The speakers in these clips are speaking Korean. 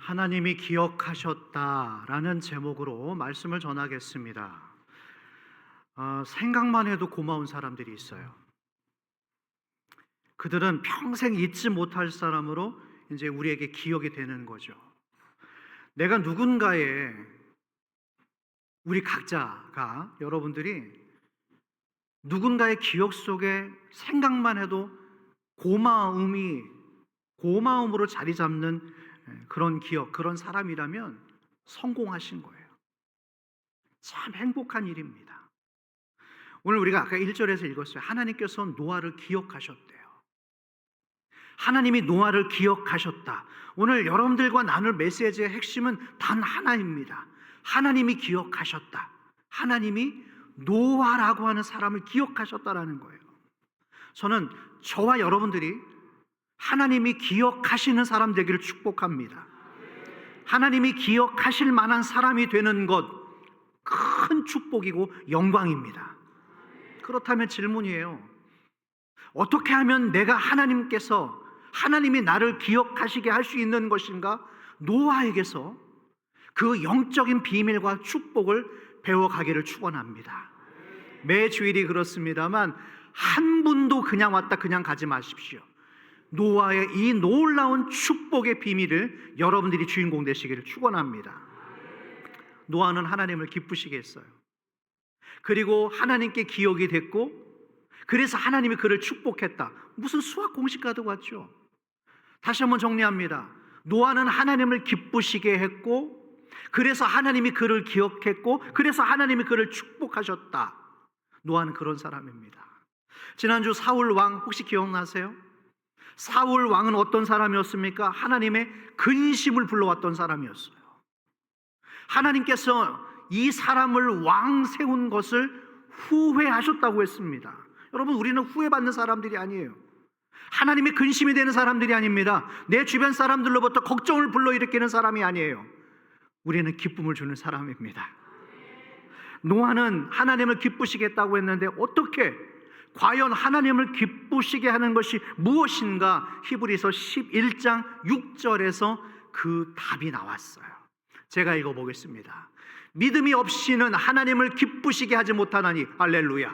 하나님이 기억하셨다라는 제목으로 말씀을 전하겠습니다. 생각만 해도 고마운 사람들이 있어요. 그들은 평생 잊지 못할 사람으로 이제 우리에게 기억이 되는 거죠. 내가 누군가의, 우리 각자가, 여러분들이 누군가의 기억 속에 생각만 해도 고마움으로 자리 잡는 그런 기억, 그런 사람이라면 성공하신 거예요. 참 행복한 일입니다. 오늘 우리가 아까 1절에서 읽었어요. 하나님께서 노아를 기억하셨대요. 하나님이 노아를 기억하셨다. 오늘 여러분들과 나눌 메시지의 핵심은 단 하나입니다. 하나님이 기억하셨다. 하나님이 노아라고 하는 사람을 기억하셨다라는 거예요. 저는 저와 여러분들이 하나님이 기억하시는 사람 되기를 축복합니다. 하나님이 기억하실 만한 사람이 되는 것, 큰 축복이고 영광입니다. 그렇다면 질문이에요. 어떻게 하면 내가 하나님이 나를 기억하시게 할 수 있는 것인가? 노아에게서 그 영적인 비밀과 축복을 배워가기를 축원합니다. 매 주일이 그렇습니다만 한 분도 그냥 왔다 그냥 가지 마십시오. 노아의 이 놀라운 축복의 비밀을 여러분들이 주인공 되시기를 축원합니다. 노아는 하나님을 기쁘시게 했어요. 그리고 하나님께 기억이 됐고, 그래서 하나님이 그를 축복했다. 무슨 수학 공식과도 같죠. 다시 한번 정리합니다. 노아는 하나님을 기쁘시게 했고, 그래서 하나님이 그를 기억했고, 그래서 하나님이 그를 축복하셨다. 노아는 그런 사람입니다. 지난주 사울 왕 혹시 기억나세요? 사울 왕은 어떤 사람이었습니까? 하나님의 근심을 불러왔던 사람이었어요. 하나님께서 이 사람을 왕 세운 것을 후회하셨다고 했습니다. 여러분, 우리는 후회받는 사람들이 아니에요. 하나님의 근심이 되는 사람들이 아닙니다. 내 주변 사람들로부터 걱정을 불러일으키는 사람이 아니에요. 우리는 기쁨을 주는 사람입니다. 노아는 하나님을 기쁘시게 했다고 했는데 어떻게, 과연 하나님을 기쁘시게 하는 것이 무엇인가? 히브리서 11장 6절에서 그 답이 나왔어요. 제가 읽어보겠습니다. 믿음이 없이는 하나님을 기쁘시게 하지 못하나니. 할렐루야.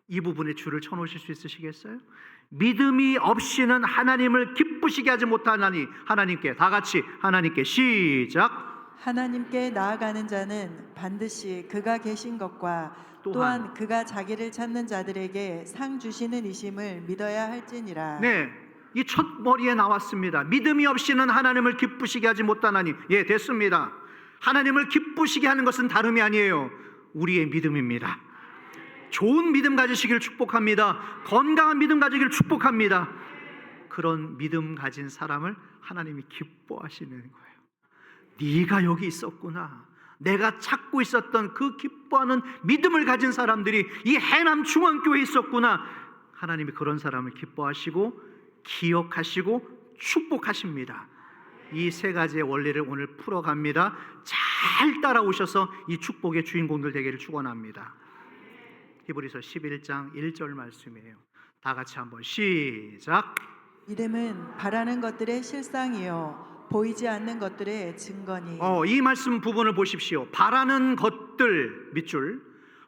이 부분에 줄을 쳐놓으실 수 있으시겠어요? 믿음이 없이는 하나님을 기쁘시게 하지 못하나니. 하나님께, 다 같이 하나님께 시작. 하나님께 나아가는 자는 반드시 그가 계신 것과 또한 그가 자기를 찾는 자들에게 상 주시는 이심을 믿어야 할지니라. 네, 이 첫 머리에 나왔습니다. 믿음이 없이는 하나님을 기쁘시게 하지 못하나니. 예, 됐습니다. 하나님을 기쁘시게 하는 것은 다름이 아니에요. 우리의 믿음입니다. 좋은 믿음 가지시길 축복합니다. 건강한 믿음 가지기를 축복합니다. 그런 믿음 가진 사람을 하나님이 기뻐하시는 거예요. 네가 여기 있었구나. 내가 찾고 있었던 그 기뻐하는 믿음을 가진 사람들이 이 해남 중앙교회에 있었구나. 하나님이 그런 사람을 기뻐하시고 기억하시고 축복하십니다. 이 세 가지의 원리를 오늘 풀어갑니다. 잘 따라오셔서 이 축복의 주인공들 되기를 축원합니다. 히브리서 11장 1절 말씀이에요. 다 같이 한번 시작. 믿음은 바라는 것들의 실상이요 보이지 않는 것들의 증거니. 이 말씀 부분을 보십시오. 바라는 것들 밑줄,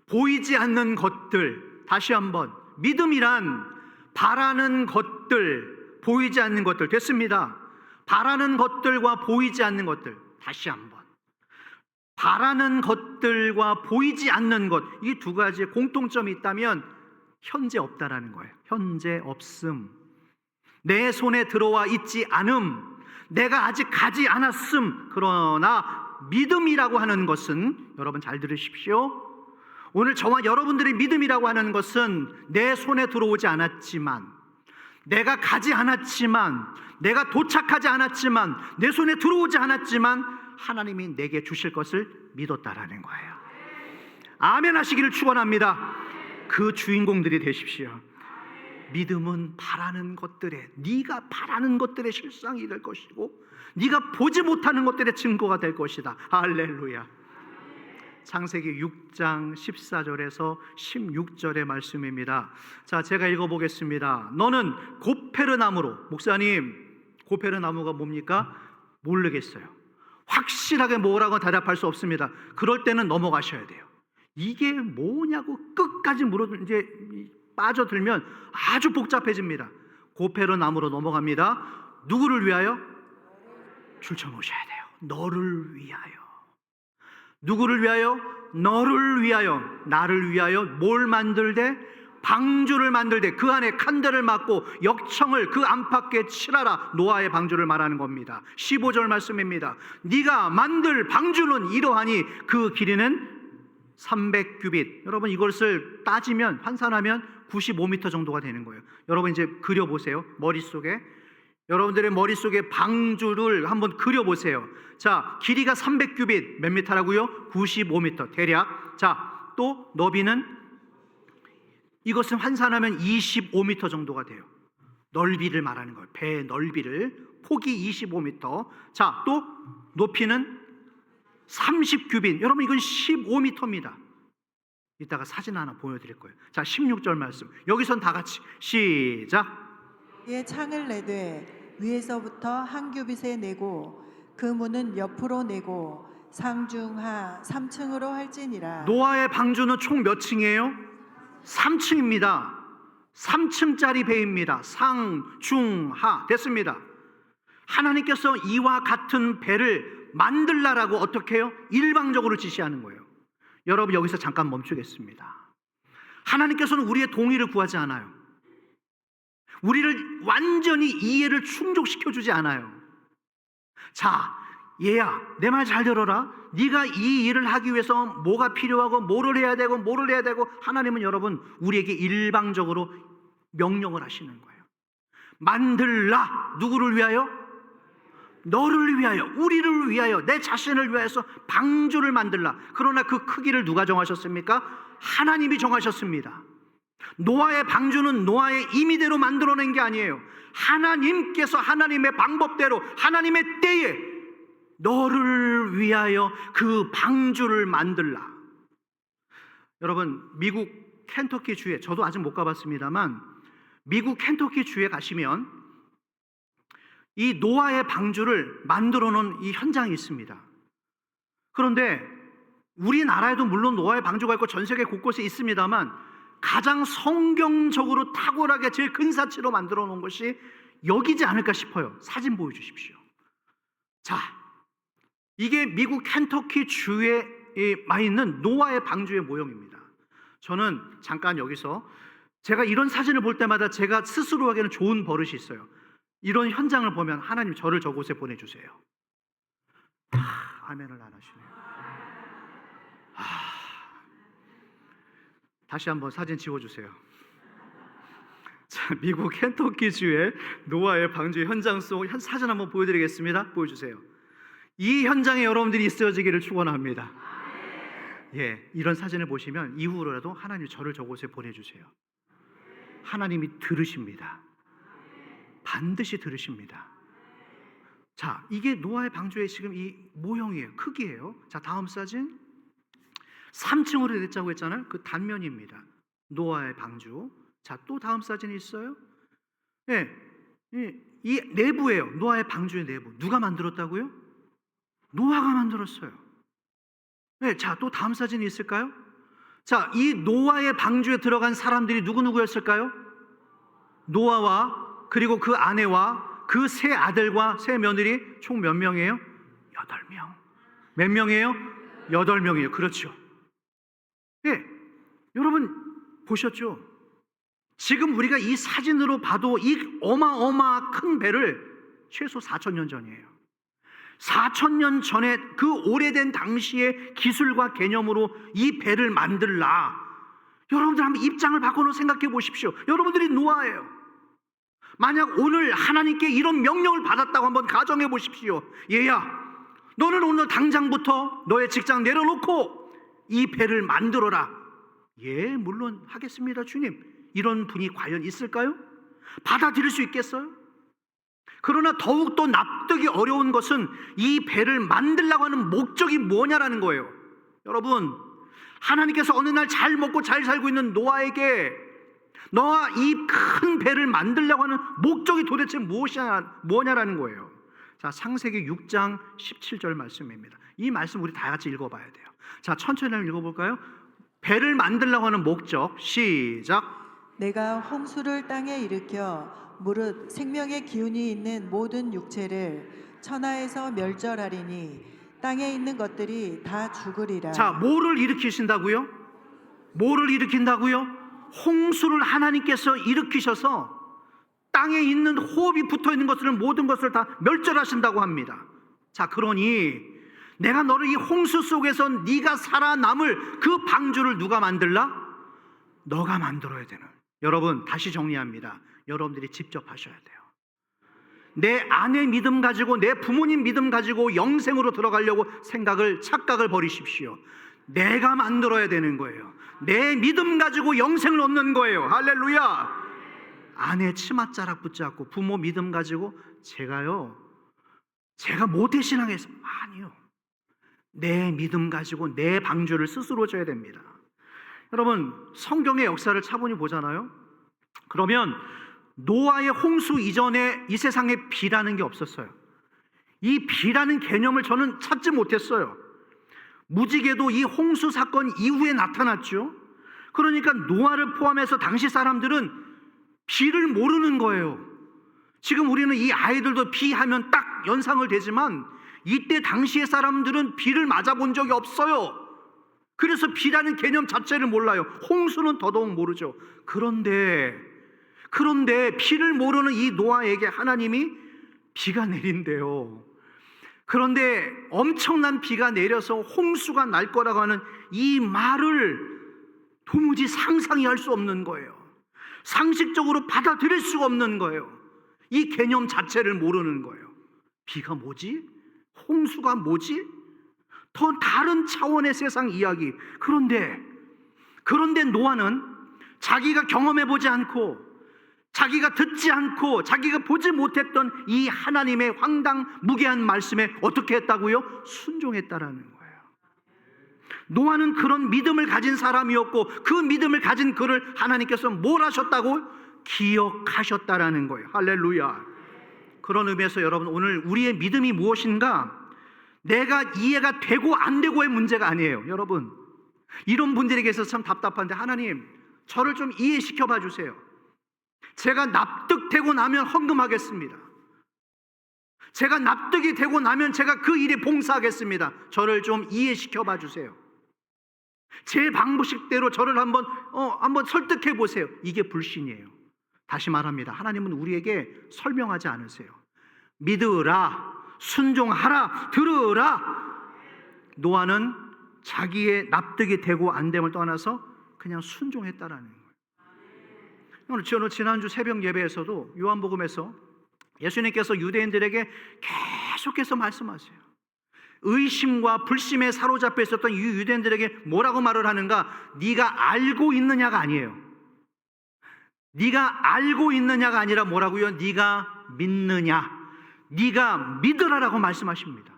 보이지 않는 것들. 다시 한번, 믿음이란 바라는 것들, 보이지 않는 것들. 됐습니다. 바라는 것들과 보이지 않는 것들. 다시 한번, 바라는 것들과 보이지 않는 것, 이 두 가지의 공통점이 있다면 현재 없다라는 거예요. 현재 없음, 내 손에 들어와 있지 않음, 내가 아직 가지 않았음. 그러나 믿음이라고 하는 것은, 여러분 잘 들으십시오. 오늘 저와 여러분들의 믿음이라고 하는 것은 내 손에 들어오지 않았지만, 내가 가지 않았지만, 내가 도착하지 않았지만, 내 손에 들어오지 않았지만 하나님이 내게 주실 것을 믿었다라는 거예요. 아멘 하시기를 축원합니다. 그 주인공들이 되십시오. 믿음은 바라는 것들의, 네가 바라는 것들의 실상이 될 것이고, 네가 보지 못하는 것들의 증거가 될 것이다. 할렐루야. 창세기 6장 14절에서 16절의 말씀입니다. 자, 제가 읽어보겠습니다. 너는 고페르나무로, 목사님, 고페르나무가 뭡니까? 모르겠어요. 확실하게 뭐라고 대답할 수 없습니다. 그럴 때는 넘어가셔야 돼요. 이게 뭐냐고 끝까지 이제 빠져들면 아주 복잡해집니다. 고페르 나무로 넘어갑니다. 누구를 위하여? 줄쳐놓으셔야 돼요. 너를 위하여. 누구를 위하여? 너를 위하여. 나를 위하여 뭘 만들되? 방주를 만들되 그 안에 칸대를 막고 역청을 그 안팎에 칠하라. 노아의 방주를 말하는 겁니다. 15절 말씀입니다. 네가 만들 방주는 이러하니 그 길이는 300규빗. 여러분 이것을 따지면 환산하면 95m 정도가 되는 거예요. 여러분 이제 그려보세요. 머릿속에 여러분들의 머릿속에 방주를 한번 그려보세요. 자, 길이가 300규빗 몇 미터라고요? 95m 대략. 자, 또 너비는 이것은 환산하면 25m 정도가 돼요. 넓이를 말하는 거예요. 배의 넓이를. 폭이 25m. 자, 또 높이는 30규빗. 여러분 이건 15m입니다. 이따가 사진 하나 보여드릴 거예요. 자, 16절 말씀. 여기선 다 같이 시작. 위에 창을 내되 위에서부터 한 규빗에 내고 그 문은 옆으로 내고 상중하 3층으로 할지니라. 노아의 방주는 총 몇 층이에요? 3층입니다. 3층짜리 배입니다. 상, 중, 하. 됐습니다. 하나님께서 이와 같은 배를 만들라라고 어떻게 해요? 일방적으로 지시하는 거예요. 여러분 여기서 잠깐 멈추겠습니다. 하나님께서는 우리의 동의를 구하지 않아요. 우리를 완전히 이해를 충족시켜주지 않아요. 자, 얘야 내 말 잘 들어라. 네가 이 일을 하기 위해서 뭐가 필요하고 뭐를 해야 되고 하나님은 여러분 우리에게 일방적으로 명령을 하시는 거예요. 만들라. 누구를 위하여? 너를 위하여, 우리를 위하여, 내 자신을 위하여서 방주를 만들라. 그러나 그 크기를 누가 정하셨습니까? 하나님이 정하셨습니다. 노아의 방주는 노아의 임의대로 만들어낸 게 아니에요. 하나님께서 하나님의 방법대로 하나님의 때에 너를 위하여 그 방주를 만들라. 여러분 미국 켄터키 주에, 저도 아직 못 가봤습니다만 미국 켄터키 주에 가시면 이 노아의 방주를 만들어 놓은 이 현장이 있습니다. 그런데 우리나라에도 물론 노아의 방주가 있고 전 세계 곳곳에 있습니다만 가장 성경적으로 탁월하게 제일 근사치로 만들어 놓은 것이 여기지 않을까 싶어요. 사진 보여주십시오. 자, 이게 미국 켄터키 주에 마 있는 노아의 방주의 모형입니다. 저는 잠깐 여기서 제가 이런 사진을 볼 때마다 제가 스스로 하기에는 좋은 버릇이 있어요. 이런 현장을 보면 하나님 저를 저곳에 보내주세요. 아멘을 안 하시네요. 다시 한번 사진 지워주세요. 자, 미국 켄터키주의 노아의 방주 현장 속 사진 한번 보여드리겠습니다. 보여주세요. 이 현장에 여러분들이 있어지기를 축원합니다. 예, 이런 사진을 보시면 이후로라도 하나님 저를 저곳에 보내주세요. 하나님이 들으십니다. 반드시 들으십니다. 자, 이게 노아의 방주의 지금 이 모형이에요. 크기예요. 자, 다음 사진. 3층으로 됐다고 했잖아요. 그 단면입니다. 노아의 방주. 자, 또 다음 사진이 있어요. 예, 이 내부예요. 노아의 방주의 내부. 누가 만들었다고요? 노아가 만들었어요. 네, 자, 또 다음 사진이 있을까요? 자, 이 노아의 방주에 들어간 사람들이 누구였을까요? 노아와 그리고 그 아내와 그 세 아들과 세 며느리 총 몇 명이에요? 8명. 몇 명이에요? 8명이에요. 그렇죠. 네, 여러분 보셨죠? 지금 우리가 이 사진으로 봐도 이 어마어마 큰 배를 최소 4,000년 전이에요. 4,000년 전에 그 오래된 당시의 기술과 개념으로 이 배를 만들라. 여러분들 한번 입장을 바꿔놓고 생각해 보십시오. 여러분들이 노아예요. 만약 오늘 하나님께 이런 명령을 받았다고 한번 가정해 보십시오. 얘야, 너는 오늘 당장부터 너의 직장 내려놓고 이 배를 만들어라. 예, 물론 하겠습니다, 주님. 이런 분이 과연 있을까요? 받아들일 수 있겠어요? 그러나 더욱더 납득이 어려운 것은 이 배를 만들려고 하는 목적이 뭐냐라는 거예요. 여러분, 하나님께서 어느 날 잘 먹고 잘 살고 있는 노아에게 너와 이 큰 배를 만들려고 하는 목적이 도대체 뭐냐라는 거예요. 자, 창세기 6장 17절 말씀입니다. 이 말씀 우리 다 같이 읽어봐야 돼요. 자, 천천히 한번 읽어볼까요? 배를 만들려고 하는 목적. 시작. 내가 홍수를 땅에 일으켜 무릇 생명의 기운이 있는 모든 육체를 천하에서 멸절하리니 땅에 있는 것들이 다 죽으리라. 자, 뭐를 일으키신다고요? 뭐를 일으킨다고요? 홍수를 하나님께서 일으키셔서 땅에 있는 호흡이 붙어 있는 것을 모든 것을 다 멸절하신다고 합니다. 자, 그러니 내가 너를 이 홍수 속에서 네가 살아남을 그 방주를 누가 만들라? 너가 만들어야 되는. 여러분, 다시 정리합니다. 여러분들이 직접 하셔야 돼요. 내 아내 믿음 가지고, 내 부모님 믿음 가지고 영생으로 들어가려고 착각을 버리십시오. 내가 만들어야 되는 거예요. 내 믿음 가지고 영생을 얻는 거예요. 할렐루야. 아내 치맛자락 붙잡고 부모 믿음 가지고 제가 모태신앙에서 아니요. 내 믿음 가지고 내 방주를 스스로 져야 됩니다. 여러분, 성경의 역사를 차분히 보잖아요. 그러면 노아의 홍수 이전에 이 세상에 비라는 게 없었어요. 이 비라는 개념을 저는 찾지 못했어요. 무지개도 이 홍수 사건 이후에 나타났죠. 그러니까 노아를 포함해서 당시 사람들은 비를 모르는 거예요. 지금 우리는 이 아이들도 비 하면 딱 연상을 되지만 이때 당시의 사람들은 비를 맞아본 적이 없어요. 그래서 비라는 개념 자체를 몰라요. 홍수는 더더욱 모르죠. 그런데 비를 모르는 이 노아에게 하나님이 비가 내린대요. 그런데 엄청난 비가 내려서 홍수가 날 거라고 하는 이 말을 도무지 상상이 할 수 없는 거예요. 상식적으로 받아들일 수가 없는 거예요. 이 개념 자체를 모르는 거예요. 비가 뭐지? 홍수가 뭐지? 더 다른 차원의 세상 이야기. 그런데 노아는 자기가 경험해보지 않고, 자기가 듣지 않고, 자기가 보지 못했던 이 하나님의 황당무계한 말씀에 어떻게 했다고요? 순종했다라는 거예요. 노아는 그런 믿음을 가진 사람이었고, 그 믿음을 가진 그를 하나님께서 뭘 하셨다고? 기억하셨다라는 거예요. 할렐루야. 그런 의미에서 여러분, 오늘 우리의 믿음이 무엇인가? 내가 이해가 되고 안 되고의 문제가 아니에요. 여러분, 이런 분들에게 있어서 참 답답한데, 하나님 저를 좀 이해시켜 봐 주세요. 제가 납득되고 나면 헌금하겠습니다. 제가 납득이 되고 나면 제가 그 일에 봉사하겠습니다. 저를 좀 이해시켜 봐 주세요. 제 방식대로 저를 한번 설득해 보세요. 이게 불신이에요. 다시 말합니다. 하나님은 우리에게 설명하지 않으세요. 믿으라, 순종하라, 들으라. 노아는 자기의 납득이 되고 안 됨을 떠나서 그냥 순종했다라는 거예요. 오늘 지난주 새벽 예배에서도 요한복음에서 예수님께서 유대인들에게 계속해서 말씀하세요. 의심과 불심에 사로잡혀 있었던 이 유대인들에게 뭐라고 말을 하는가? 네가 알고 있느냐가 아니에요. 네가 알고 있느냐가 아니라 뭐라고요? 네가 믿느냐, 네가 믿으라라고 말씀하십니다.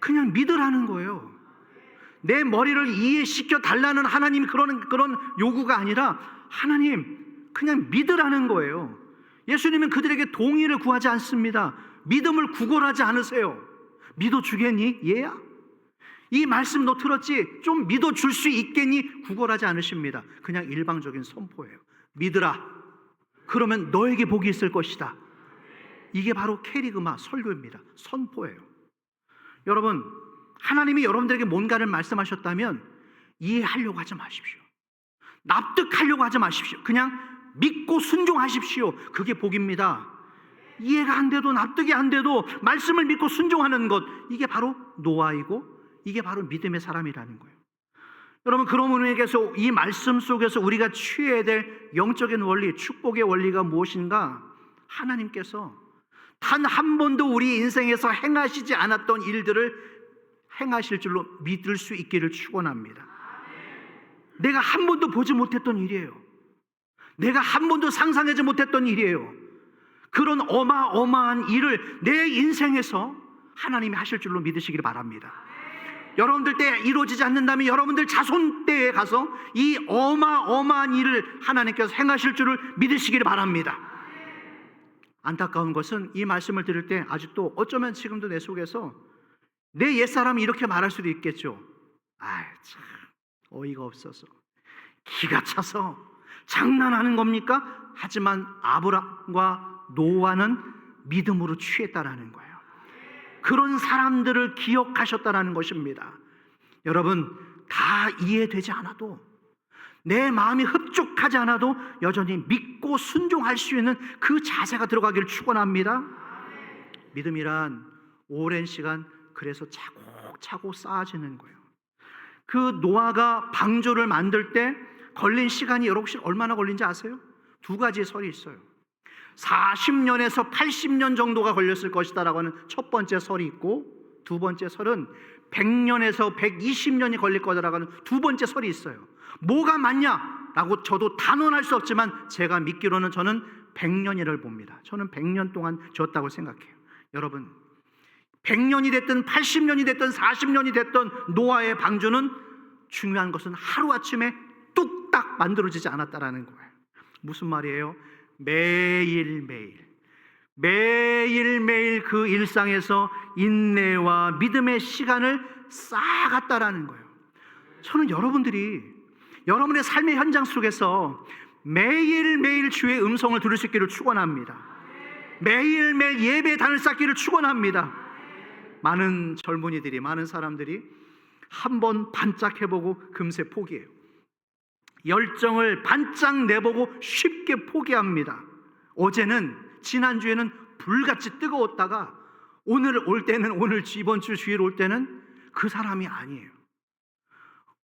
그냥 믿으라는 거예요. 내 머리를 이해시켜 달라는 하나님 그런 요구가 아니라 하나님 그냥 믿으라는 거예요. 예수님은 그들에게 동의를 구하지 않습니다. 믿음을 구걸하지 않으세요. 믿어주겠니? 얘야? 이 말씀 너 들었지? 좀 믿어줄 수 있겠니? 구걸하지 않으십니다. 그냥 일방적인 선포예요. 믿으라. 그러면 너에게 복이 있을 것이다. 이게 바로 캐리그마 설교입니다. 선포예요. 여러분, 하나님이 여러분들에게 뭔가를 말씀하셨다면 이해하려고 하지 마십시오. 납득하려고 하지 마십시오. 그냥 믿고 순종하십시오. 그게 복입니다. 이해가 안 돼도 납득이 안 돼도 말씀을 믿고 순종하는 것, 이게 바로 노아이고 이게 바로 믿음의 사람이라는 거예요. 여러분, 그런 의미에서 이 말씀 속에서 우리가 취해야 될 영적인 원리, 축복의 원리가 무엇인가? 하나님께서 단 한 번도 우리 인생에서 행하시지 않았던 일들을 행하실 줄로 믿을 수 있기를 축원합니다. 내가 한 번도 보지 못했던 일이에요. 내가 한 번도 상상하지 못했던 일이에요. 그런 어마어마한 일을 내 인생에서 하나님이 하실 줄로 믿으시기를 바랍니다. 여러분들 때 이루어지지 않는다면 여러분들 자손 때에 가서 이 어마어마한 일을 하나님께서 행하실 줄을 믿으시기를 바랍니다. 안타까운 것은 이 말씀을 들을 때 아직도 어쩌면 지금도 내 속에서 내 옛사람이 이렇게 말할 수도 있겠죠. 참 어이가 없어서, 기가 차서 장난하는 겁니까? 하지만 아브라함과 노아는 믿음으로 취했다라는 거예요. 그런 사람들을 기억하셨다라는 것입니다. 여러분, 다 이해되지 않아도, 내 마음이 흡족하지 않아도 여전히 믿고 순종할 수 있는 그 자세가 들어가기를 축원합니다. 믿음이란 오랜 시간 그래서 차곡차곡 쌓아지는 거예요. 그 노아가 방주를 만들 때 걸린 시간이 여러분 혹시 얼마나 걸린지 아세요? 두 가지의 설이 있어요. 40년에서 80년 정도가 걸렸을 것이다 라고 하는 첫 번째 설이 있고, 두 번째 설은 100년에서 120년이 걸릴 거다라고 하는 두 번째 설이 있어요. 뭐가 맞냐라고 저도 단언할 수 없지만 제가 믿기로는 저는 100년이라고 봅니다. 저는 100년 동안 졌다고 생각해요. 여러분, 100년이 됐든 80년이 됐든 40년이 됐든 노아의 방주는 중요한 것은 하루아침에 뚝딱 만들어지지 않았다라는 거예요. 무슨 말이에요? 매일매일 그 일상에서 인내와 믿음의 시간을 쌓아갔다라는 거예요. 저는 여러분의 삶의 현장 속에서 매일매일 주의 음성을 들을 수 있기를 축원합니다. 매일매일 예배 단을 쌓기를 축원합니다. 많은 젊은이들이, 많은 사람들이 한번 반짝해보고 금세 포기해요. 열정을 반짝 내보고 쉽게 포기합니다. 지난주에는 불같이 뜨거웠다가 이번 주 주일 올 때는 그 사람이 아니에요.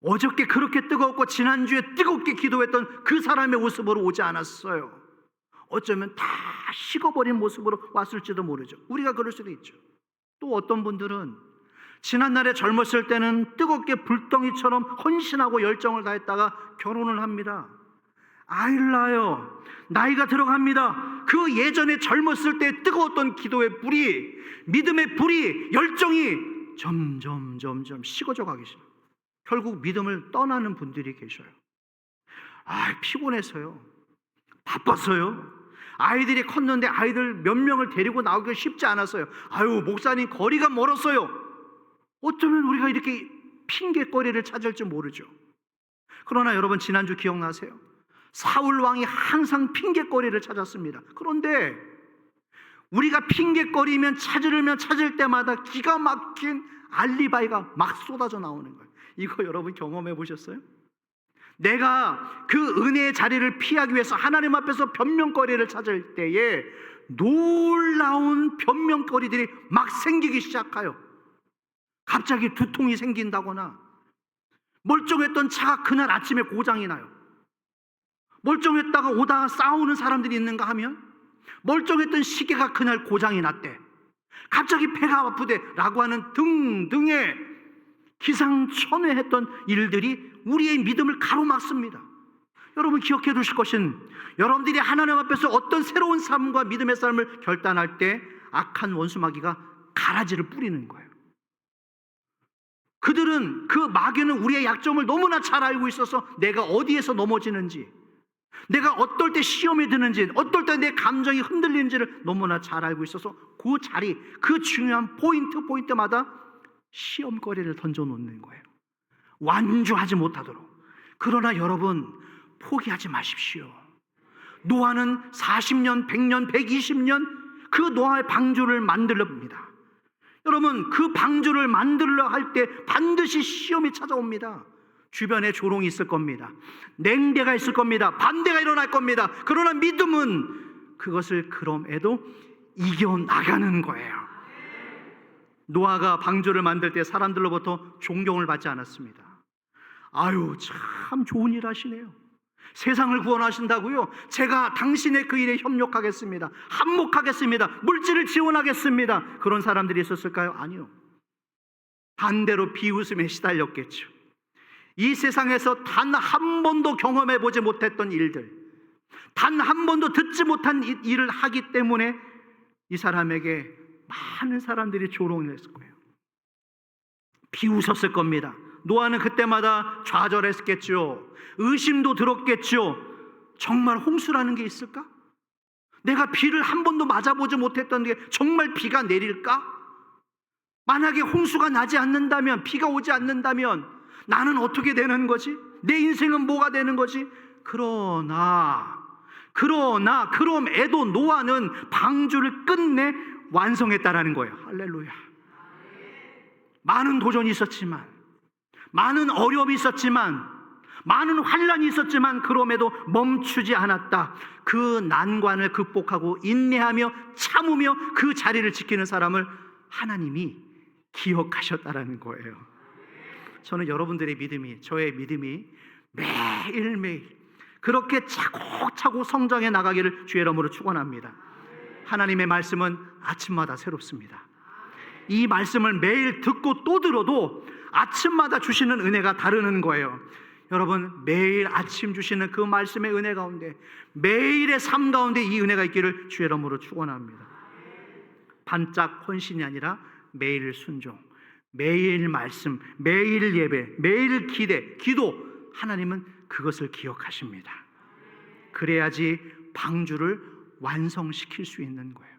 어저께 그렇게 뜨거웠고 지난주에 뜨겁게 기도했던 그 사람의 모습으로 오지 않았어요. 어쩌면 다 식어버린 모습으로 왔을지도 모르죠. 우리가 그럴 수도 있죠. 또 어떤 분들은 지난날에 젊었을 때는 뜨겁게 불덩이처럼 헌신하고 열정을 다했다가 결혼을 합니다. 아이를 낳아요. 나이가 들어갑니다. 그 예전에 젊었을 때 뜨거웠던 기도의 불이, 믿음의 불이, 열정이 점점 식어져 가기 시작해요. 결국 믿음을 떠나는 분들이 계셔요. 피곤해서요, 바빠서요, 아이들이 컸는데 아이들 몇 명을 데리고 나오기가 쉽지 않았어요. 목사님 거리가 멀었어요. 어쩌면 우리가 이렇게 핑계거리를 찾을지 모르죠. 그러나 여러분, 지난주 기억나세요? 사울 왕이 항상 핑계거리를 찾았습니다. 그런데 우리가 핑계거리면 찾을 때마다 기가 막힌 알리바이가 막 쏟아져 나오는 거예요. 이거 여러분 경험해 보셨어요? 내가 그 은혜의 자리를 피하기 위해서 하나님 앞에서 변명거리를 찾을 때에 놀라운 변명거리들이 막 생기기 시작해요. 갑자기 두통이 생긴다거나, 멀쩡했던 차가 그날 아침에 고장이 나요. 멀쩡했다가 오다가 싸우는 사람들이 있는가 하면 멀쩡했던 시계가 그날 고장이 났대. 갑자기 배가 아프대 라고 하는 등등의 기상천외했던 일들이 우리의 믿음을 가로막습니다. 여러분 기억해 두실 것은, 여러분들이 하나님 앞에서 어떤 새로운 삶과 믿음의 삶을 결단할 때 악한 원수마귀가 가라지를 뿌리는 거예요. 그들은, 그 마귀는 우리의 약점을 너무나 잘 알고 있어서 내가 어디에서 넘어지는지, 내가 어떨 때 시험에 드는지, 어떨 때 내 감정이 흔들리는지를 너무나 잘 알고 있어서 그 자리, 그 중요한 포인트마다 시험거리를 던져놓는 거예요. 완주하지 못하도록. 그러나 여러분, 포기하지 마십시오. 노아는 40년, 100년, 120년 그 노아의 방주를 만들랍니다. 여러분, 그 방주를 만들려 할 때 반드시 시험이 찾아옵니다. 주변에 조롱이 있을 겁니다. 냉대가 있을 겁니다. 반대가 일어날 겁니다. 그러나 믿음은 그것을 그럼에도 이겨나가는 거예요. 노아가 방주를 만들 때 사람들로부터 존경을 받지 않았습니다. 참 좋은 일 하시네요. 세상을 구원하신다고요? 제가 당신의 그 일에 협력하겠습니다. 한몫하겠습니다. 물질을 지원하겠습니다. 그런 사람들이 있었을까요? 아니요. 반대로 비웃음에 시달렸겠죠. 이 세상에서 단 한 번도 경험해 보지 못했던 일들, 단 한 번도 듣지 못한 일을 하기 때문에 이 사람에게 많은 사람들이 조롱을 했을 거예요. 비웃었을 겁니다. 노아는 그때마다 좌절했겠죠. 의심도 들었겠죠. 정말 홍수라는 게 있을까? 내가 비를 한 번도 맞아보지 못했던 게 정말 비가 내릴까? 만약에 홍수가 나지 않는다면, 비가 오지 않는다면 나는 어떻게 되는 거지? 내 인생은 뭐가 되는 거지? 그럼에도 노아는 방주를 끝내 완성했다라는 거예요. 할렐루야. 많은 도전이 있었지만, 많은 어려움이 있었지만, 많은 환란이 있었지만 그럼에도 멈추지 않았다. 그 난관을 극복하고 인내하며 참으며 그 자리를 지키는 사람을 하나님이 기억하셨다라는 거예요. 저는 여러분들의 믿음이, 저의 믿음이 매일매일 그렇게 차곡차곡 성장해 나가기를 주의 이름으로 축원합니다. 하나님의 말씀은 아침마다 새롭습니다. 이 말씀을 매일 듣고 또 들어도 아침마다 주시는 은혜가 다르는 거예요. 여러분, 매일 아침 주시는 그 말씀의 은혜 가운데, 매일의 삶 가운데 이 은혜가 있기를 주의 이름으로 축원합니다. 반짝 헌신이 아니라 매일 순종, 매일 말씀, 매일 예배, 매일 기도, 하나님은 그것을 기억하십니다. 그래야지 방주를 완성시킬 수 있는 거예요.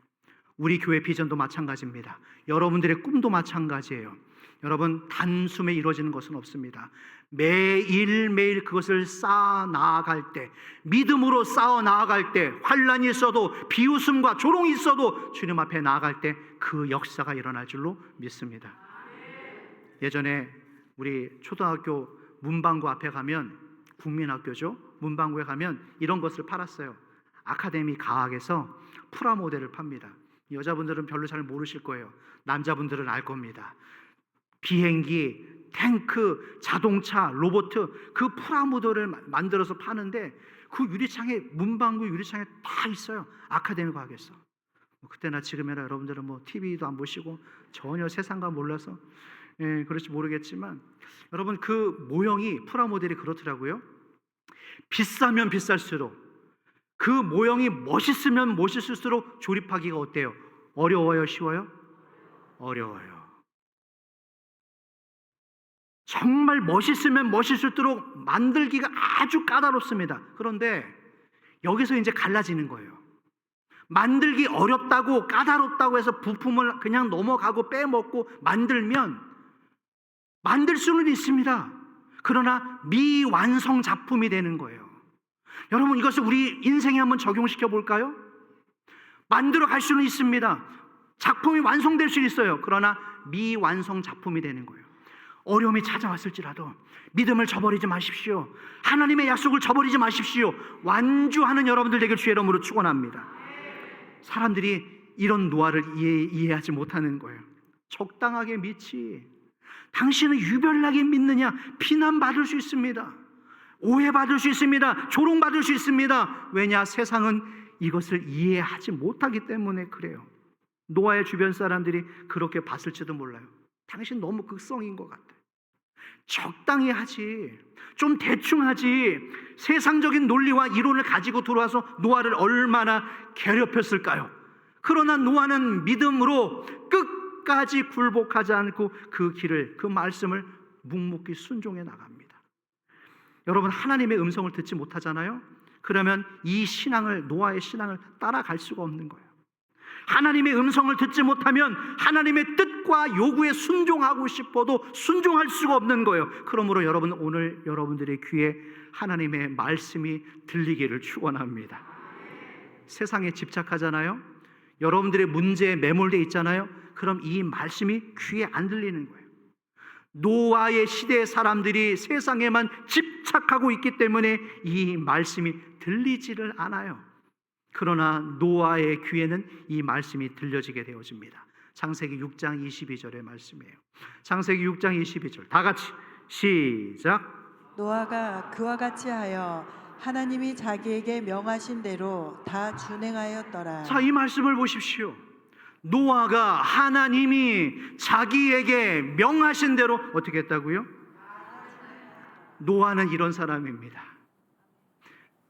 우리 교회 비전도 마찬가지입니다. 여러분들의 꿈도 마찬가지예요. 여러분, 단숨에 이루어지는 것은 없습니다. 매일매일 그것을 쌓아 나아갈 때, 믿음으로 쌓아 나아갈 때, 환란이 있어도, 비웃음과 조롱이 있어도 주님 앞에 나아갈 때 그 역사가 일어날 줄로 믿습니다. 예전에 우리 초등학교 문방구 앞에 가면, 국민학교죠, 문방구에 가면 이런 것을 팔았어요. 아카데미 가학에서 프라모델을 팝니다. 여자분들은 별로 잘 모르실 거예요. 남자분들은 알 겁니다. 비행기, 탱크, 자동차, 로봇, 그 프라모델을 만들어서 파는데 그 유리창에, 문방구 유리창에 다 있어요. 아카데미 과학에서. 그때나 지금이나 여러분들은 TV도 안 보시고 전혀 세상과 몰라서 그럴지 모르겠지만, 여러분, 그 모형이, 프라모델이 그렇더라고요. 비싸면 비쌀수록, 그 모형이 멋있으면 멋있을수록 조립하기가 어때요? 어려워요? 쉬워요? 어려워요. 정말 멋있으면 멋있을수록 만들기가 아주 까다롭습니다. 그런데 여기서 이제 갈라지는 거예요. 만들기 어렵다고, 까다롭다고 해서 부품을 그냥 넘어가고 빼먹고 만들면 만들 수는 있습니다. 그러나 미완성 작품이 되는 거예요. 여러분, 이것을 우리 인생에 한번 적용시켜 볼까요? 만들어 갈 수는 있습니다. 작품이 완성될 수 있어요. 그러나 미완성 작품이 되는 거예요. 어려움이 찾아왔을지라도 믿음을 저버리지 마십시오. 하나님의 약속을 저버리지 마십시오. 완주하는 여러분들 되길 주의 이름으로 축원합니다. 사람들이 이런 노아를 이해하지 못하는 거예요. 적당하게 믿지. 당신은 유별나게 믿느냐? 비난받을 수 있습니다. 오해받을 수 있습니다. 조롱받을 수 있습니다. 왜냐? 세상은 이것을 이해하지 못하기 때문에 그래요. 노아의 주변 사람들이 그렇게 봤을지도 몰라요. 당신 너무 극성인 것 같아. 적당히 하지, 좀 대충 하지. 세상적인 논리와 이론을 가지고 들어와서 노아를 얼마나 괴롭혔을까요? 그러나 노아는 믿음으로 끝까지 굴복하지 않고 그 길을, 그 말씀을 묵묵히 순종해 나갑니다. 여러분, 하나님의 음성을 듣지 못하잖아요? 그러면 이 신앙을, 노아의 신앙을 따라갈 수가 없는 거예요. 하나님의 음성을 듣지 못하면 하나님의 뜻과 요구에 순종하고 싶어도 순종할 수가 없는 거예요. 그러므로 여러분, 오늘 여러분들의 귀에 하나님의 말씀이 들리기를 축원합니다. 세상에 집착하잖아요. 여러분들의 문제에 매몰되어 있잖아요. 그럼 이 말씀이 귀에 안 들리는 거예요. 노아의 시대의 사람들이 세상에만 집착하고 있기 때문에 이 말씀이 들리지를 않아요. 그러나 노아의 귀에는 이 말씀이 들려지게 되어집니다. 창세기 6장 22절의 말씀이에요. 창세기 6장 22절 다 같이 시작. 노아가 그와 같이 하여 하나님이 자기에게 명하신 대로 다 준행하였더라. 자, 이 말씀을 보십시오. 노아가 하나님이 자기에게 명하신 대로 어떻게 했다고요? 노아는 이런 사람입니다.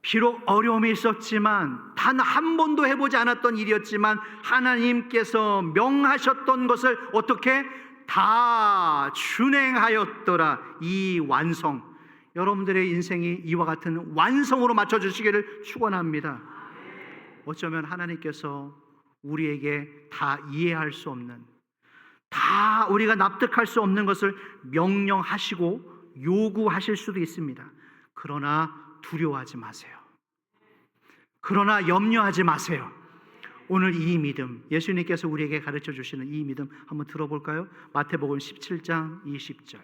비록 어려움이 있었지만, 단 한 번도 해보지 않았던 일이었지만 하나님께서 명하셨던 것을 어떻게 다 준행하였더라. 이 완성, 여러분들의 인생이 이와 같은 완성으로 맞춰주시기를 축원합니다. 어쩌면 하나님께서 우리에게 다 이해할 수 없는, 다 우리가 납득할 수 없는 것을 명령하시고 요구하실 수도 있습니다. 그러나 두려워하지 마세요. 그러나 염려하지 마세요. 오늘 이 믿음, 예수님께서 우리에게 가르쳐 주시는 이 믿음 한번 들어볼까요? 마태복음 17장 20절.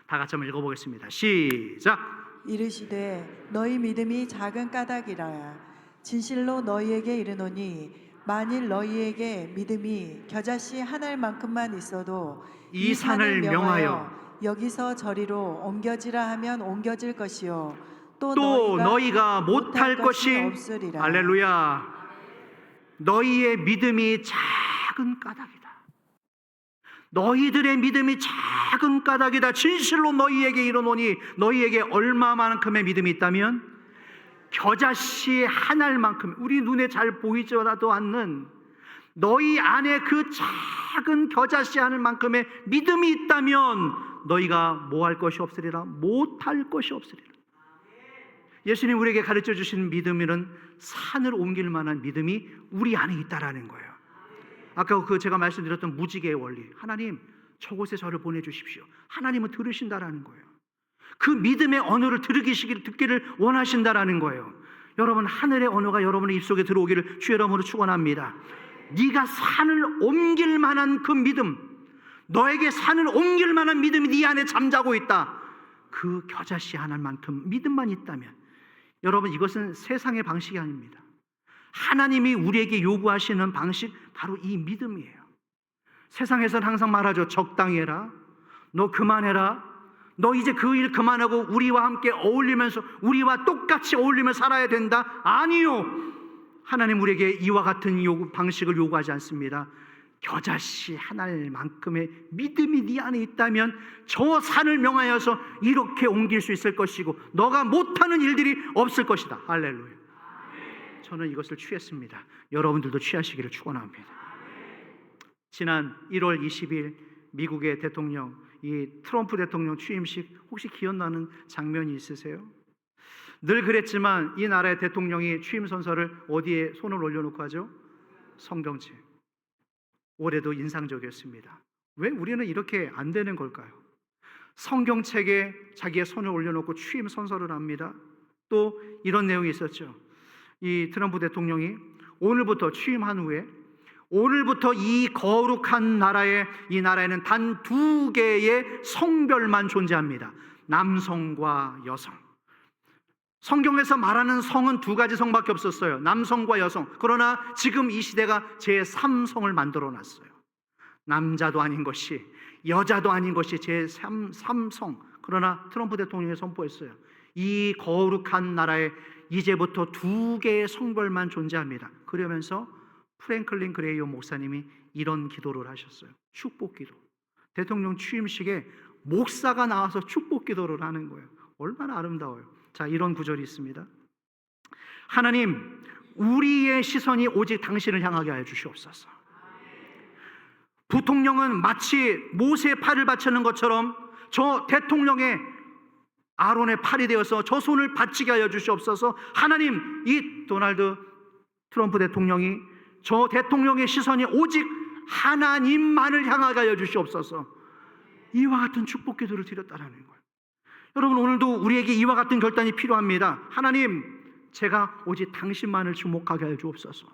다 같이 한번 읽어보겠습니다. 시작. 이르시되 너희 믿음이 작은 까닭이라. 진실로 너희에게 이르노니 만일 너희에게 믿음이 겨자씨 한 알만큼만 있어도 이 산을 명하여 여기서 저리로 옮겨지라 하면 옮겨질 것이요 또 너희가 못할 것이 없으리라. 할렐루야. 너희의 믿음이 작은 까닭이다. 너희들의 믿음이 작은 까닭이다. 진실로 너희에게 이르노니, 너희에게 얼마만큼의 믿음이 있다면 겨자씨 한 알만큼, 우리 눈에 잘 보이지도 않는 너희 안에 그 작은 겨자씨 한 알만큼의 믿음이 있다면 너희가 뭐 할 것이 없으리라. 못할 것이 없으리라. 예수님 우리에게 가르쳐 주신 믿음은 산을 옮길 만한 믿음이 우리 안에 있다라는 거예요. 아까 제가 말씀드렸던 무지개의 원리, 하나님 저곳에 저를 보내주십시오. 하나님은 들으신다라는 거예요. 그 믿음의 언어를 듣기를 원하신다라는 거예요. 여러분, 하늘의 언어가 여러분의 입속에 들어오기를 주의 이름으로 축원합니다. 네가 산을 옮길 만한 그 믿음, 너에게 산을 옮길 만한 믿음이 네 안에 잠자고 있다. 그 겨자씨 하나만큼 믿음만 있다면, 여러분, 이것은 세상의 방식이 아닙니다. 하나님이 우리에게 요구하시는 방식, 바로 이 믿음이에요. 세상에서는 항상 말하죠. 적당히 해라. 너 그만해라. 너 이제 그 일 그만하고 우리와 함께 어울리면서, 우리와 똑같이 어울리며 살아야 된다. 아니요. 하나님 우리에게 이와 같은 방식을 요구하지 않습니다. 겨자씨 한 알만큼의 믿음이 네 안에 있다면 저 산을 명하여서 이렇게 옮길 수 있을 것이고 너가 못하는 일들이 없을 것이다. 할렐루야. 저는 이것을 취했습니다. 여러분들도 취하시기를 축원합니다. 지난 1월 20일 미국의 대통령, 이 트럼프 대통령 취임식, 혹시 기억나는 장면이 있으세요? 늘 그랬지만 이 나라의 대통령이 취임 선서를 어디에 손을 올려놓고 하죠? 성경책. 올해도 인상적이었습니다. 왜 우리는 이렇게 안 되는 걸까요? 성경책에 자기의 손을 올려놓고 취임 선서를 합니다. 또 이런 내용이 있었죠. 이 트럼프 대통령이 오늘부터 취임한 후에, 오늘부터 이 거룩한 나라에, 이 나라에는 단 두 개의 성별만 존재합니다. 남성과 여성. 성경에서 말하는 성은 두 가지 성밖에 없었어요. 남성과 여성. 그러나 지금 이 시대가 제3성을 만들어 놨어요. 남자도 아닌 것이, 여자도 아닌 것이 제3성. 그러나 트럼프 대통령이 선포했어요. 이 거룩한 나라에 이제부터 두 개의 성별만 존재합니다. 그러면서 프랭클린 그레이엄 목사님이 이런 기도를 하셨어요. 축복 기도. 대통령 취임식에 목사가 나와서 축복 기도를 하는 거예요. 얼마나 아름다워요. 자, 이런 구절이 있습니다. 하나님, 우리의 시선이 오직 당신을 향하게 하여 주시옵소서. 부통령은 마치 모세의 팔을 받치는 것처럼 저 대통령의, 아론의 팔이 되어서 저 손을 받치게 하여 주시옵소서. 하나님, 이 도널드 트럼프 대통령이, 저 대통령의 시선이 오직 하나님만을 향하게 하여 주시옵소서. 이와 같은 축복 기도를 드렸다라는 거예요. 여러분, 오늘도 우리에게 이와 같은 결단이 필요합니다. 하나님, 제가 오직 당신만을 주목하게 하여 주옵소서.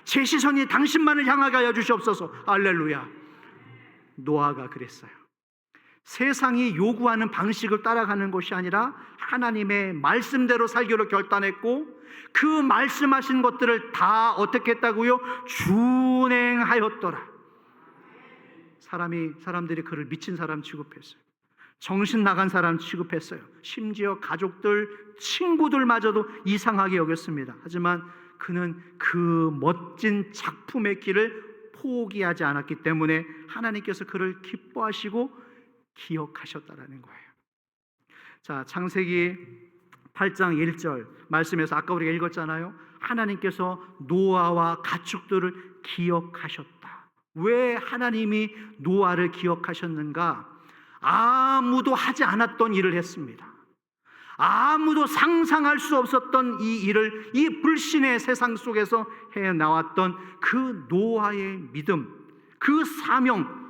제 시선이 당신만을 향하게 하여 주시옵소서. 할렐루야. 노아가 그랬어요. 세상이 요구하는 방식을 따라가는 것이 아니라 하나님의 말씀대로 살기로 결단했고, 그 말씀하신 것들을 다 어떻게 했다고요? 준행하였더라. 사람들이 그를 미친 사람 취급했어요. 정신 나간 사람 취급했어요. 심지어 가족들, 친구들마저도 이상하게 여겼습니다. 하지만 그는 그 멋진 작품의 길을 포기하지 않았기 때문에 하나님께서 그를 기뻐하시고 기억하셨다라는 거예요. 자, 창세기 8장 1절 말씀에서 아까 우리가 읽었잖아요. 하나님께서 노아와 가축들을 기억하셨다. 왜 하나님이 노아를 기억하셨는가? 아무도 하지 않았던 일을 했습니다. 아무도 상상할 수 없었던 이 일을 이 불신의 세상 속에서 해나왔던 그 노아의 믿음, 그 사명,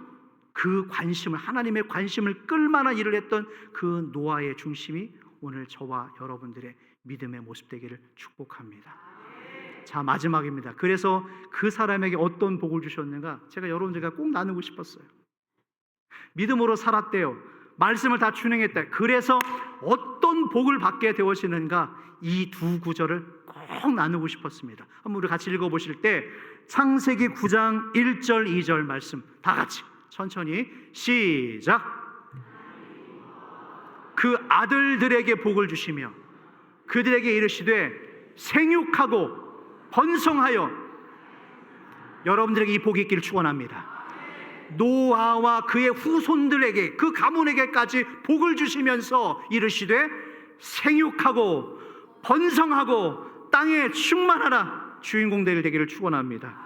그 관심을, 하나님의 관심을 끌만한 일을 했던 그 노아의 중심이 오늘 저와 여러분들의 믿음의 모습 되기를 축복합니다. 자, 마지막입니다. 그래서 그 사람에게 어떤 복을 주셨는가 제가 여러분들과 꼭 나누고 싶었어요. 믿음으로 살았대요. 말씀을 다 준행했다. 그래서 어떤 복을 받게 되어지는가, 이 두 구절을 꼭 나누고 싶었습니다. 한번 우리 같이 읽어보실 때 창세기 9장 1절 2절 말씀 다 같이 천천히 시작. 그 아들들에게 복을 주시며 그들에게 이르시되 생육하고 번성하여. 여러분들에게 이 복이 있기를 축원합니다. 노아와 그의 후손들에게, 그 가문에게까지 복을 주시면서 이르시되 생육하고 번성하고 땅에 충만하라. 주인공들 되기를 축원합니다.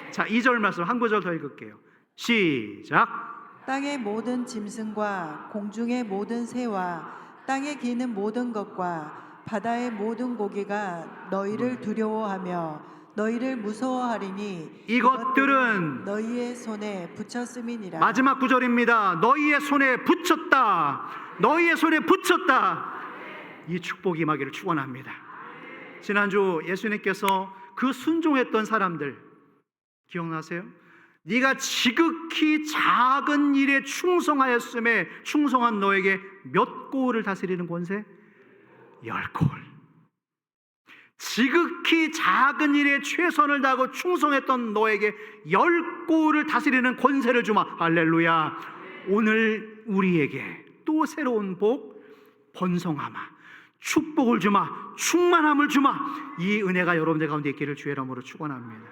자, 2절 말씀 한 구절 더 읽을게요. 시작. 땅의 모든 짐승과 공중의 모든 새와 땅에 기는 모든 것과 바다의 모든 고기가 너희를 두려워하며 너희를 무서워하리니 이것들은 너희의 손에 붙였음이니라. 마지막 구절입니다. 너희의 손에 붙였다. 너희의 손에 붙였다. 이 축복이 임하기를 축원합니다. 지난주 예수님께서 그 순종했던 사람들 기억나세요? 네가 지극히 작은 일에 충성하였음에 충성한 너에게 몇 고을을 다스리는 권세? 10고을. 지극히 작은 일에 최선을 다하고 충성했던 너에게 10고을을 다스리는 권세를 주마. 할렐루야. 오늘 우리에게 또 새로운 복, 번성하마, 축복을 주마, 충만함을 주마. 이 은혜가 여러분들 가운데 있기를 주의 이름으로 축원합니다.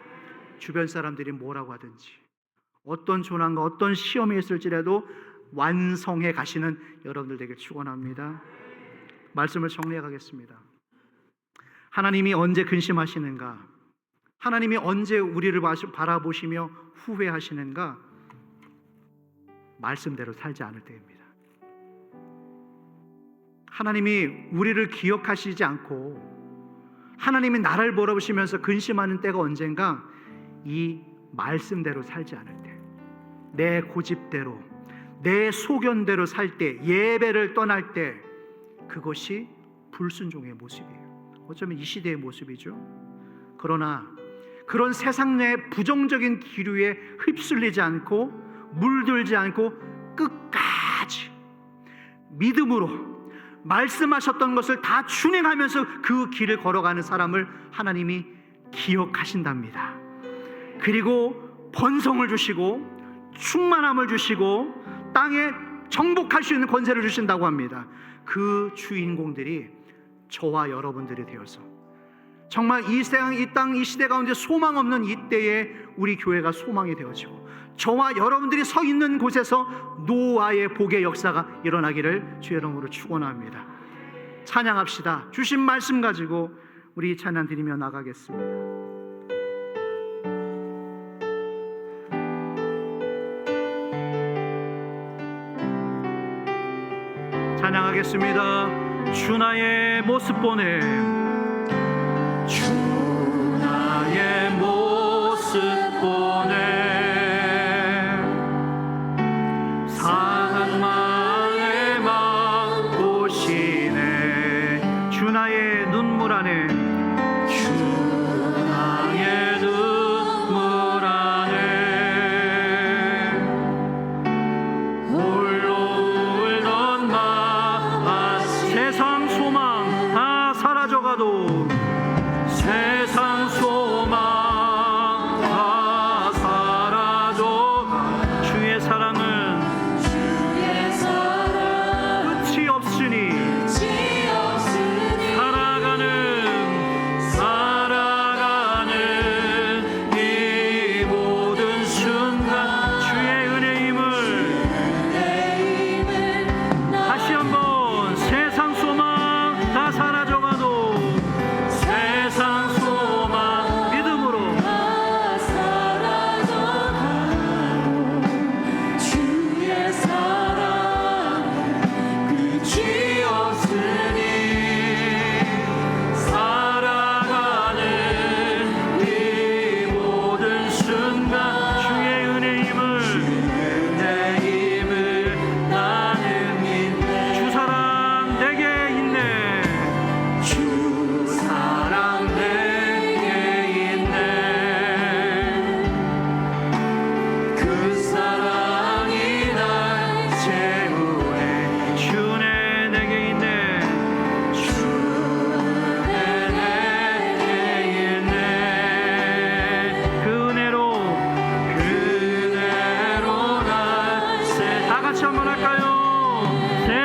주변 사람들이 뭐라고 하든지, 어떤 조난과 어떤 시험이 있을지라도 완성해 가시는 여러분들 되길 축원합니다. 말씀을 정리해 가겠습니다. 하나님이 언제 근심하시는가? 하나님이 언제 우리를 바라보시며 후회하시는가? 말씀대로 살지 않을 때입니다. 하나님이 우리를 기억하시지 않고 하나님이 나를 바라보시면서 근심하는 때가 언젠가? 이 말씀대로 살지 않을 때, 내 고집대로, 내 소견대로 살 때, 예배를 떠날 때, 그것이 불순종의 모습이에요. 어쩌면 이 시대의 모습이죠. 그러나 그런 세상 내 부정적인 기류에 휩쓸리지 않고 물들지 않고 끝까지 믿음으로 말씀하셨던 것을 다 준행하면서 그 길을 걸어가는 사람을 하나님이 기억하신답니다. 그리고 번성을 주시고 충만함을 주시고 땅에 정복할 수 있는 권세를 주신다고 합니다. 그 주인공들이 저와 여러분들이 되어서 정말 이 세상, 이 땅, 이 시대 가운데 소망 없는 이때에 우리 교회가 소망이 되어지고 저와 여러분들이 서 있는 곳에서 노아의 복의 역사가 일어나기를 주의 이름으로 축원합니다. 찬양합시다. 주신 말씀 가지고 우리 찬양 드리며 나가겠습니다. 찬양하겠습니다. 주 나의 모습 보내, 주 나의 모습 보내, 상한 마음의 마음 보시네. 주 나의 눈물 안에, 주 나의 눈물 안에 홀로 울던 세상 소망 다 사라져가도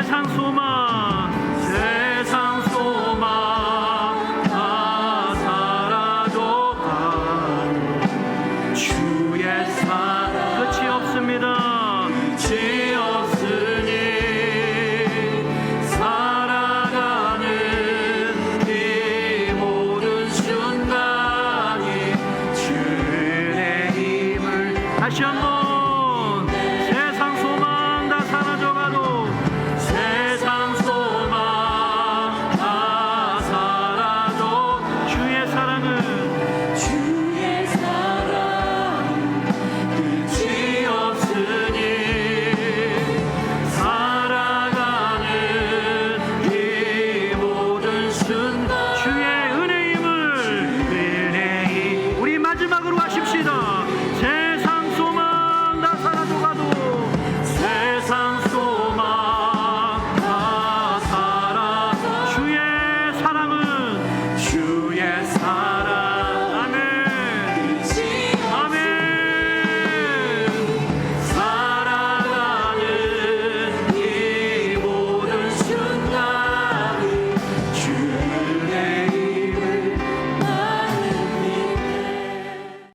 세상 소망